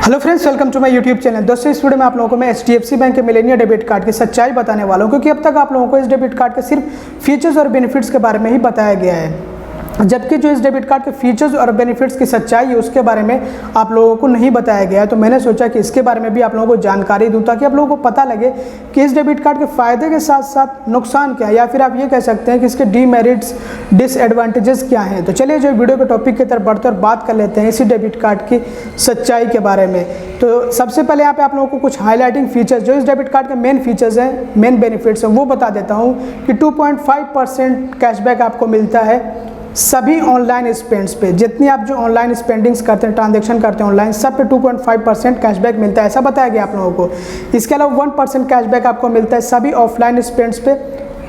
Hello friends, welcome to my YouTube channel. दोस्तों, इस वीडियो में आप लोगों को मैं HDFC बैंक के मिलेनिया डेबिट कार्ड की सच्चाई बताने वाला हूं, क्योंकि अब तक आप लोगों को इस डेबिट कार्ड के सिर्फ फीचर्स और बेनिफिट्स के बारे में ही बताया गया है, जबकि जो इस डेबिट कार्ड के फीचर्स और बेनिफिट्स की सच्चाई है उसके बारे में आप लोगों को नहीं बताया गया है। तो मैंने सोचा कि इसके बारे में भी आप लोगों को जानकारी दूं, ताकि आप लोगों को पता लगे कि इस डेबिट कार्ड के फ़ायदे के साथ साथ नुकसान क्या है, या फिर आप ये कह सकते हैं कि इसके डीमेरिट्स डिसएडवांटेजेस क्या हैं। तो चलिए जो वीडियो के टॉपिक की तरफ बढ़ते और बात कर लेते हैं इसी डेबिट कार्ड की सच्चाई के बारे में। तो सबसे पहले यहाँ पे आप लोगों को कुछ हाईलाइटिंग फीचर्स, जो इस डेबिट कार्ड के मेन फीचर्स हैं, मेन बेनिफिट्स हैं, वो बता देता हूँ कि 2.5% कैशबैक आपको मिलता है सभी ऑनलाइन स्पेंड्स पे। जितनी आप जो ऑनलाइन स्पेंडिंग्स करते हैं, ट्रांजैक्शन करते हैं ऑनलाइन, सब पे 2.5% कैशबैक मिलता है, ऐसा बताया गया आप लोगों को। इसके अलावा 1% कैशबैक आपको मिलता है सभी ऑफलाइन स्पेंड्स पे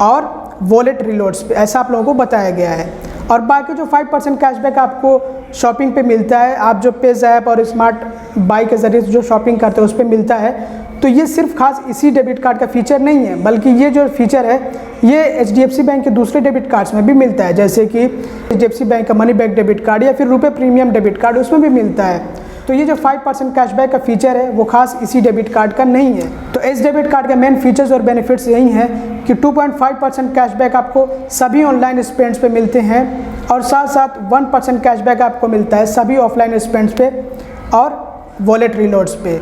और वॉलेट रिलोड्स पे, ऐसा आप लोगों को बताया गया है। और बाकी जो 5% कैशबैक आपको शॉपिंग पे मिलता है, आप जो पेज ऐप और स्मार्ट बाई के ज़रिए जो शॉपिंग करते हैं उस पर मिलता है। तो ये सिर्फ खास इसी डेबिट कार्ड का फीचर नहीं है, बल्कि ये जो फीचर है ये HDFC बैंक के दूसरे डेबिट कार्ड्स में भी मिलता है, जैसे कि HDFC बैंक का मनी बैक डेबिट कार्ड या फिर रुपए प्रीमियम डेबिट कार्ड, उसमें भी मिलता है। तो ये जो 5% कैशबैक का फीचर है वो खास इसी डेबिट कार्ड का नहीं है। तो इस डेबिट कार्ड के मेन फीचर्स और बेनिफिट्स यही हैं कि 2.5% कैशबैक आपको सभी ऑनलाइन स्पेंड्स पे मिलते हैं, और साथ साथ 1% कैशबैक आपको मिलता है सभी ऑफलाइन स्पेंड्स पे और वॉलेट रिलोड्स पे।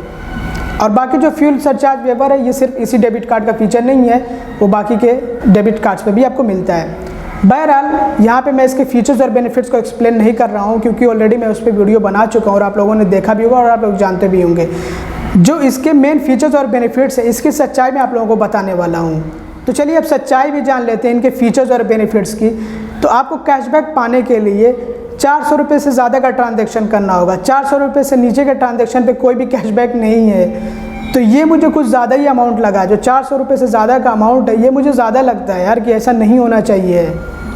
और बाकी जो फ्यूल सरचार्ज वेवर है ये सिर्फ इसी डेबिट कार्ड का फीचर नहीं है, वो बाकी के डेबिट कार्ड्स पे भी आपको मिलता है। बहरहाल यहाँ पे मैं इसके फीचर्स और बेनिफिट्स को एक्सप्लेन नहीं कर रहा हूँ, क्योंकि ऑलरेडी मैं उस पर वीडियो बना चुका हूँ और आप लोगों ने देखा भी होगा और आप लोग जानते भी होंगे। जो इसके मेन फीचर्स और बेनिफिट्स है इसकी सच्चाई मैं आप लोगों को बताने वाला हूँ। तो चलिए अब सच्चाई भी जान लेते हैं इनके फीचर्स और बेनिफिट्स की। तो आपको कैशबैक पाने के लिए 400 रुपये से ज़्यादा का ट्रांजैक्शन करना होगा। 400 रुपये से नीचे के ट्रांजैक्शन पे कोई भी कैशबैक नहीं है। तो ये मुझे कुछ ज़्यादा ही अमाउंट लगा, जो 400 रुपये से ज़्यादा का अमाउंट है ये मुझे ज़्यादा लगता है यार, कि ऐसा नहीं होना चाहिए।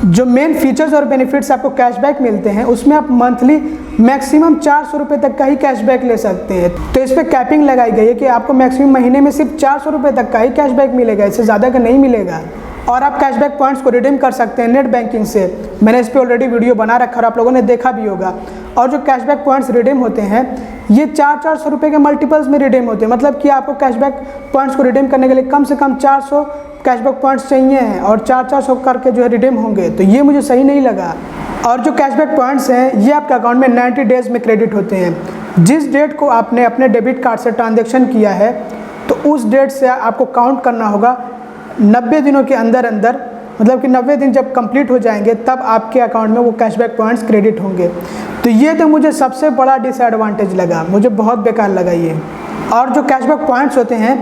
जो मेन फीचर्स और बेनिफिट्स आपको कैशबैक मिलते हैं उसमें आप मंथली मैक्सिमम 400 रुपये तक का ही कैशबैक ले सकते हैं। तो इस पर कैपिंग लगाई गई है कि आपको मैक्सिमम महीने में सिर्फ 400 रुपये तक का ही कैशबैक मिलेगा, इससे ज़्यादा का नहीं मिलेगा। और आप कैशबैक पॉइंट्स को रिडीम कर सकते हैं नेट बैंकिंग से। मैंने इस पर ऑलरेडी वीडियो बना रखा और आप लोगों ने देखा भी होगा। और जो कैशबैक पॉइंट्स रिडीम होते हैं ये 400 रुपये के मल्टीपल्स में रिडीम होते हैं, मतलब कि आपको कैशबैक पॉइंट्स को रिडीम करने के लिए कम से कम 400 कैशबैक पॉइंट्स चाहिए हैं और 400 करके जो है रिडीम होंगे। तो ये मुझे सही नहीं लगा। और जो कैशबैक पॉइंट्स हैं ये आपके अकाउंट में 90 डेज़ में क्रेडिट होते हैं। जिस डेट को आपने अपने डेबिट कार्ड से ट्रांजेक्शन किया है तो उस डेट से आपको काउंट करना होगा 90 दिनों के अंदर अंदर, मतलब कि 90 दिन जब कंप्लीट हो जाएंगे तब आपके अकाउंट में वो कैशबैक पॉइंट्स क्रेडिट होंगे। तो ये तो मुझे सबसे बड़ा डिसएडवांटेज लगा, मुझे बहुत बेकार लगा ये। और जो कैशबैक पॉइंट्स होते हैं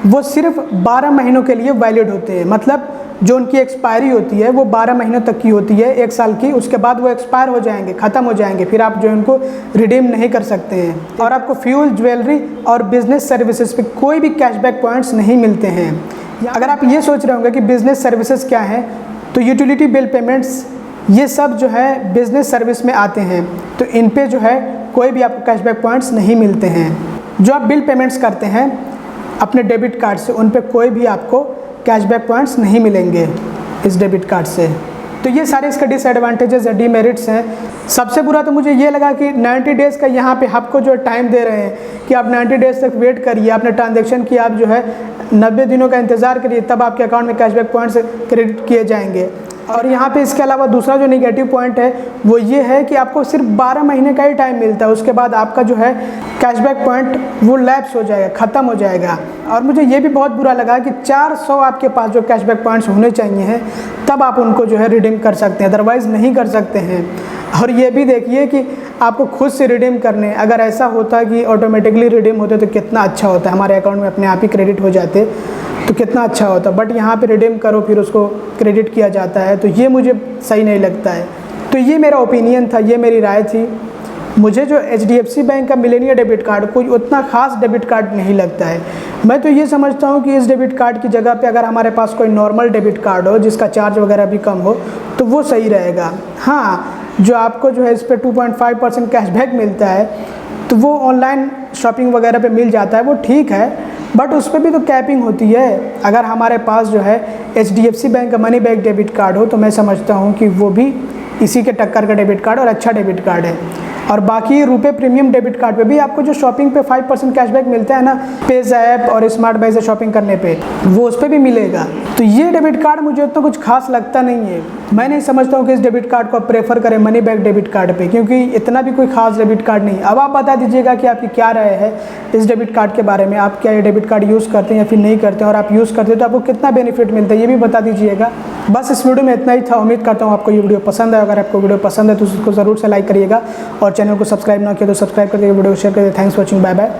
वो सिर्फ 12 महीनों के लिए वैलिड होते हैं, मतलब जो उनकी एक्सपायरी होती है वो 12 महीनों तक की होती है, 1 साल की। उसके बाद वो एक्सपायर हो जाएंगे, ख़त्म हो जाएंगे, फिर आप जो उनको रिडीम नहीं कर सकते हैं। और आपको फ्यूल, ज्वेलरी और बिजनेस सर्विसेज पे कोई भी कैशबैक पॉइंट्स नहीं मिलते हैं। अगर आप ये सोच रहे होंगे कि बिज़नेस सर्विसेज क्या है, तो यूटिलिटी बिल पेमेंट्स ये सब जो है बिज़नेस सर्विस में आते हैं। तो इन पे जो है कोई भी आपको कैशबैक पॉइंट्स नहीं मिलते हैं। जो आप बिल पेमेंट्स करते हैं अपने डेबिट कार्ड से, उन पे कोई भी आपको कैशबैक पॉइंट्स नहीं मिलेंगे इस डेबिट कार्ड से। तो ये सारे इसके डिसएडवांटेजेस हैं, डीमेरिट्स हैं। सबसे बुरा तो मुझे ये लगा कि 90 डेज़ का यहाँ पे आपको जो टाइम दे रहे हैं कि आप 90 डेज़ तक वेट करिए, आपने ट्रांजैक्शन किया, आप जो है 90 दिनों का इंतज़ार करिए, तब आपके अकाउंट में कैशबैक पॉइंट्स क्रेडिट किए जाएंगे। और यहाँ पे इसके अलावा दूसरा जो नेगेटिव पॉइंट है वो ये है कि आपको सिर्फ 12 महीने का ही टाइम मिलता है, उसके बाद आपका जो है कैशबैक पॉइंट वो लैप्स हो जाएगा, ख़त्म हो जाएगा। और मुझे ये भी बहुत बुरा लगा कि 400 आपके पास जो कैशबैक पॉइंट्स होने चाहिए हैं तब आप उनको जो है रिडीम कर सकते हैं, अदरवाइज़ नहीं कर सकते हैं। और ये भी देखिए कि आपको खुद से रिडीम करने, अगर ऐसा होता कि ऑटोमेटिकली रिडीम होते तो कितना अच्छा होता, हमारे अकाउंट में अपने आप ही क्रेडिट हो जाते तो कितना अच्छा होता। बट यहाँ पे रिडीम करो फिर उसको क्रेडिट किया जाता है, तो ये मुझे सही नहीं लगता है। तो ये मेरा ओपिनियन था, ये मेरी राय थी। मुझे जो HDFC बैंक का मिलेनिया डेबिट कार्ड कोई उतना ख़ास डेबिट कार्ड नहीं लगता है। मैं तो ये समझता हूँ कि इस डेबिट कार्ड की जगह पे अगर हमारे पास कोई नॉर्मल डेबिट कार्ड हो जिसका चार्ज वगैरह भी कम हो तो वो सही रहेगा। हाँ, जो आपको जो है इस पर 2.5% कैशबैक मिलता है तो वो ऑनलाइन शॉपिंग वगैरह पे मिल जाता है, वो ठीक है, बट उस पर भी तो कैपिंग होती है। अगर हमारे पास जो है HDFC बैंक का मनी बैक डेबिट कार्ड हो तो मैं समझता हूँ कि वो भी इसी के टक्कर का डेबिट कार्ड और अच्छा डेबिट कार्ड है। और बाकी रुपए प्रीमियम डेबिट कार्ड पे भी आपको जो शॉपिंग पे 5% कैशबैक मिलता है ना, पेज ऐप और स्मार्ट बाई से शॉपिंग करने पे, वो उस पर भी मिलेगा। तो ये डेबिट कार्ड मुझे उतना कुछ खास लगता नहीं है। मैं नहीं समझता हूँ कि इस डेबिट कार्ड को आप प्रेफर करें मनी बैक डेबिट कार्ड पे, क्योंकि इतना भी कोई खास डेबिट कार्ड नहीं। अब आप बता दीजिएगा कि आपकी क्या राय है इस डेबिट कार्ड के बारे में। आप क्या ये डेबिट कार्ड यूज़ करते हैं या फिर नहीं करते हैं, और आप यूज़ करते हैं तो आपको कितना बेनिफिट मिलता है ये भी बता दीजिएगा। बस इस वीडियो में इतना ही था। उम्मीद करता हूँ आपको ये वीडियो पसंद है। अगर आपको वीडियो पसंद है तो उसको ज़रूर से लाइक करिएगा, और चैनल को सब्सक्राइब ना किया तो सब्सक्राइब कर दीजिए, वीडियो को शेयर कर दीजिए। Thanks for watching, bye bye.